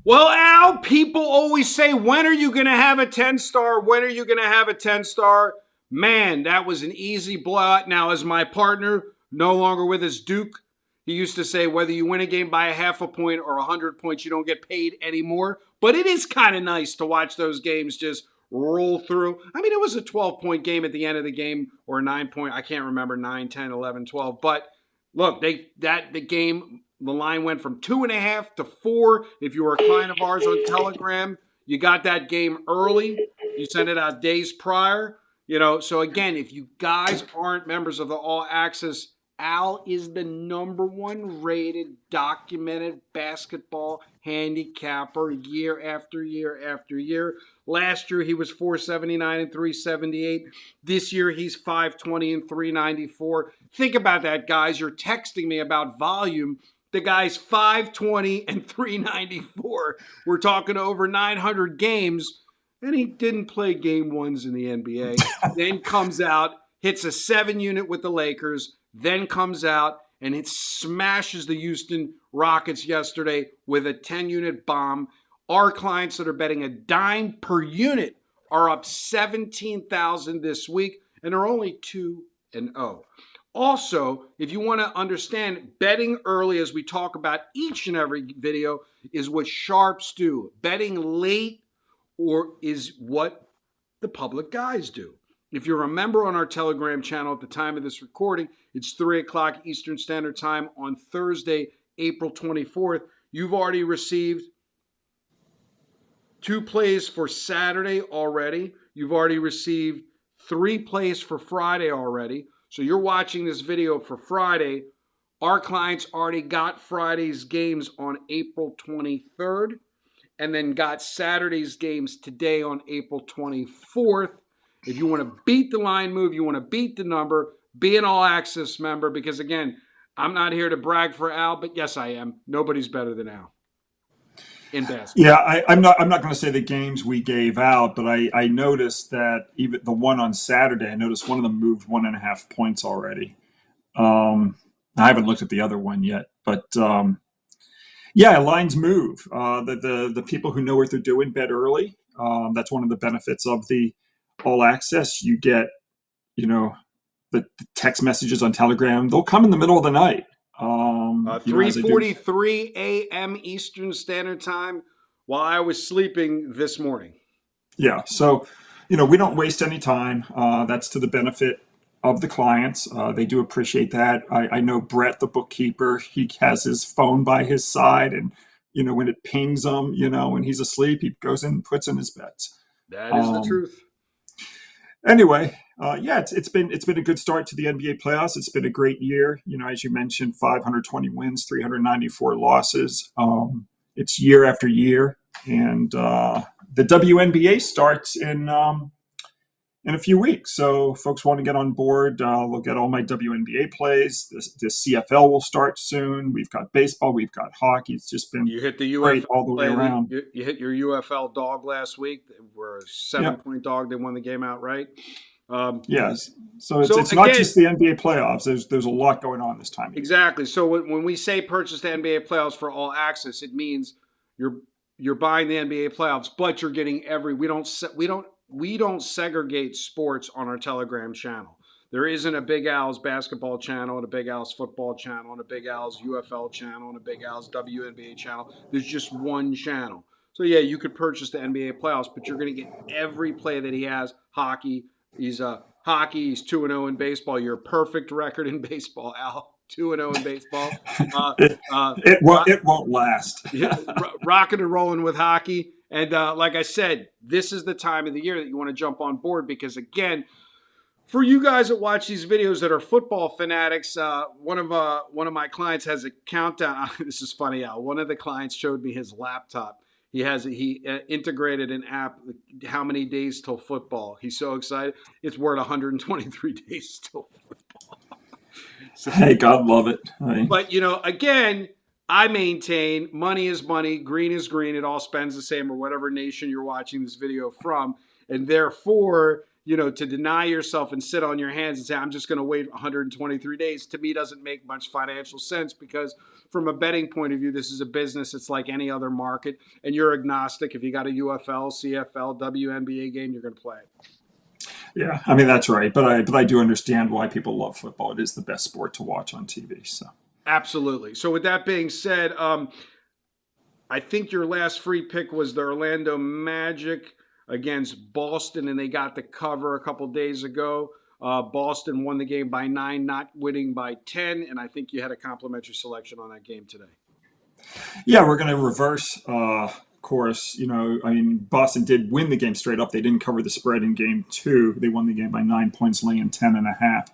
Well, Al, people always say, when are you going to have a 10-star? When are you going to have a 10-star? Man, that was an easy blowout. Now, as my partner, no longer with us, Duke, he used to say, whether you win a game by a half a point or 100 points, you don't get paid anymore. But it is kind of nice to watch those games just roll through. I mean, it was a 12-point game at the end of the game, or a 9-point, I can't remember, 9, 10, 11, 12. But look, the line went from 2.5 to 4. If you were a client of ours on Telegram, you got that game early. You sent it out days prior. So again, if you guys aren't members of the All Access, Al is the number one rated documented basketball handicapper year after year after year. Last year he was 479 and 378. This year he's 520 and 394. Think about that, guys. You're texting me about volume. The guy's 520 and 394. We're talking over 900 games, and he didn't play game ones in the NBA. Then comes out, hits a 7-unit with the Lakers, then comes out and it smashes the Houston Rockets yesterday with a 10-unit bomb. Our clients that are betting a dime per unit are up 17,000 this week, and are only 2-0. Also, if you want to understand betting early, as we talk about each and every video, is what sharps do. Betting late is what the public guys do. If you're a member on our Telegram channel at the time of this recording, it's 3 o'clock Eastern Standard Time on Thursday, April 24th. You've already received 2 plays for Saturday already. You've already received 3 plays for Friday already. So you're watching this video for Friday. Our clients already got Friday's games on April 23rd, and then got Saturday's games today on April 24th. If you want to beat the line move, you want to beat the number, be an All Access member, because again, I'm not here to brag for Al, but yes, I am. Nobody's better than Al in basketball. Yeah, I'm not going to say the games we gave out, but I noticed that even the one on Saturday, I noticed one of them moved 1.5 points already. I haven't looked at the other one yet, but yeah, lines move. The people who know what they're doing bet early. That's one of the benefits of the All Access. You get, the text messages on Telegram. They'll come in the middle of the night. 3:43 a.m. Eastern Standard Time while I was sleeping this morning. Yeah, so we don't waste any time. That's to the benefit of the clients. They do appreciate that. I know Brett, the bookkeeper, he has his phone by his side, and when it pings him, when he's asleep, he goes in and puts in his bets. That is the truth. Anyway, yeah, it's been a good start to the NBA playoffs. It's been a great year. As you mentioned, 520 wins, 394 losses. It's year after year, and the WNBA starts in a few weeks. So folks want to get on board. Look at all my WNBA plays. The CFL will start soon. We've got baseball. We've got hockey. It's just been you hit the great UFL all the way around. You hit your UFL dog last week. They were a 7-point dog. They won the game outright. Yes. So it's not just the NBA playoffs. There's a lot going on this time. Exactly. So when we say purchase the NBA playoffs for All Access, it means you're buying the NBA playoffs, but you're getting we don't segregate sports on our Telegram channel. There isn't a Big Al's basketball channel and a Big Al's football channel and a Big Al's UFL channel and a Big Al's WNBA channel. There's just one channel. So yeah, you could purchase the NBA playoffs, but you're going to get every play that he has. Hockey. He's 2-0 in baseball. Your perfect record in baseball, Al. 2-0 in baseball. It won't last. Rocking and rolling with hockey. And like I said, this is the time of the year that you want to jump on board, because again, for you guys that watch these videos that are football fanatics, one of my clients has a countdown. This is funny, Al. One of the clients showed me his laptop. He integrated an app. How many days till football? He's so excited. It's worth 123 days till football. So, hey, God love it. But again, I maintain money is money, green is green. It all spends the same, or whatever nation you're watching this video from. And therefore, to deny yourself and sit on your hands and say, I'm just going to wait 123 days, to me doesn't make much financial sense, because from a betting point of view, this is a business. It's like any other market, and you're agnostic. If you got a UFL, CFL, WNBA game, you're going to play it. Yeah, I mean, that's right. But I do understand why people love football. It is the best sport to watch on TV. So Absolutely. So with that being said, I think your last free pick was the Orlando Magic against Boston, and they got the cover a couple days ago. Boston won the game by 9, not winning by 10, and I think you had a complimentary selection on that game today. yeah, we're going to reverse course. I mean, Boston did win the game straight up. They didn't cover the spread in game 2. They won the game by 9 points, laying 10.5.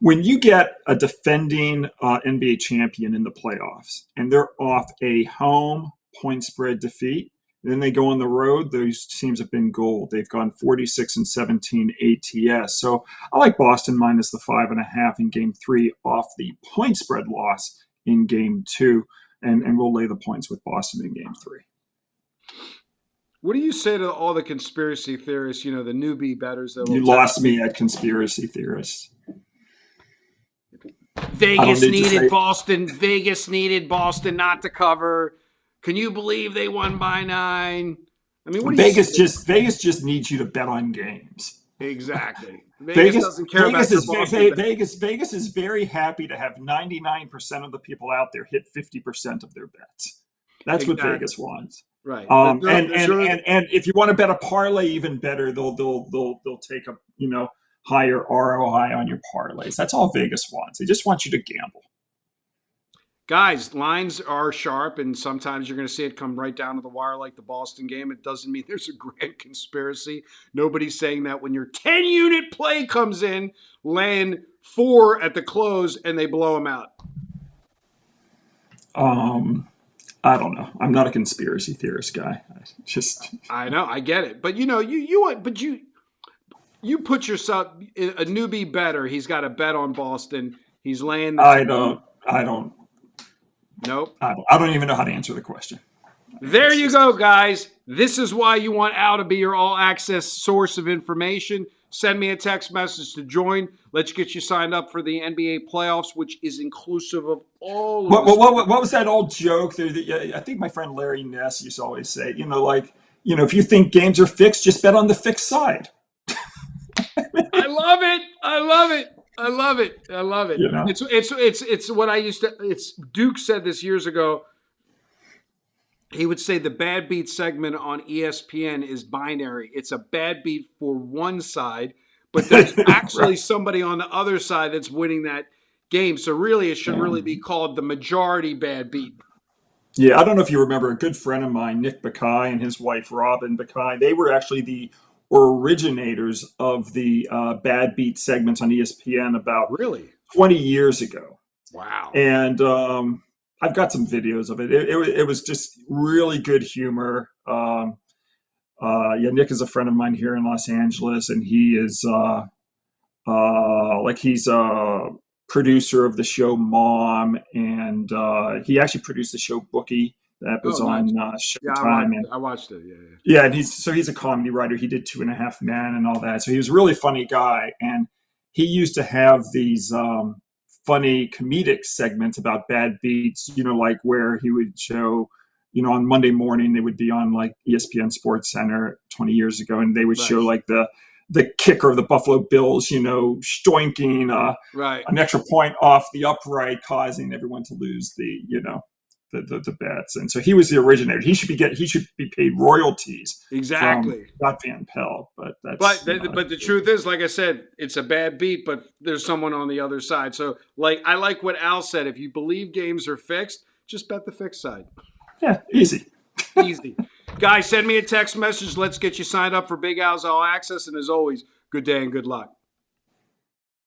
When you get a defending NBA champion in the playoffs and they're off a home point spread defeat, and then they go on the road, those teams have been gold. They've gone 46-17 ATS. So I like Boston minus the 5.5 in game 3 off the point spread loss in game 2. And we'll lay the points with Boston in game 3. What do you say to all the conspiracy theorists, the newbie bettors? You lost me at conspiracy theorists. Vegas needed Boston not to cover. Can you believe they won by 9? I mean, Vegas just needs you to bet on games. Exactly. Vegas doesn't care about Vegas is very happy to have 99% of the people out there hit 50% of their bets. That's what Vegas wants. Right. And if you want to bet a parlay, even better, they'll take a higher ROI on your parlays. That's all Vegas wants. They just want you to gamble. Guys, lines are sharp, and sometimes you're going to see it come right down to the wire like the Boston game. It doesn't mean there's a grand conspiracy. Nobody's saying that when your 10-unit play comes in, laying 4 at the close, and they blow them out. I don't know. I'm not a conspiracy theorist guy. I know, I get it. But you put yourself, a newbie bettor, he's got a bet on Boston. He's laying the I don't. Nope. I don't even know how to answer the question. There you go, guys. This is why you want Al to be your all-access source of information. Send me a text message to join. Let's get you signed up for the NBA playoffs, which is inclusive of all of what was that old joke there that I think my friend Larry Ness used to always say, if you think games are fixed, just bet on the fixed side. I love it. It's what I used to. Duke said this years ago. He would say the bad beat segment on ESPN is binary. It's a bad beat for one side, but there's actually somebody on the other side that's winning that game. So really, it should really be called the majority bad beat. Yeah, I don't know if you remember a good friend of mine, Nick Bakay, and his wife Robin Bakay. They were actually the originators of the bad beat segments on ESPN about 20 years ago. Wow. And I've got some videos of it. It was just really good humor. Nick is a friend of mine here in Los Angeles, and he is he's a producer of the show Mom, and he actually produced the show Bookie that was on Showtime. I watched it. Yeah, and he's a comedy writer. He did 2.5 Men and all that. So he was a really funny guy, and he used to have these funny comedic segments about bad beats, like where he would show, on Monday morning, they would be on like ESPN Sports Center 20 years ago, and they would show like the kicker of the Buffalo Bills, stoinking an extra point off the upright, causing everyone to lose the bets. And so he was the originator. He should be paid royalties. Exactly. From not Van Pelt, but the truth is, like I said, it's a bad beat, but there's someone on the other side. So I like what Al said. If you believe games are fixed, just bet the fixed side. Yeah, easy. Easy. Guys, send me a text message. Let's get you signed up for Big Al's All Access. And as always, good day and good luck.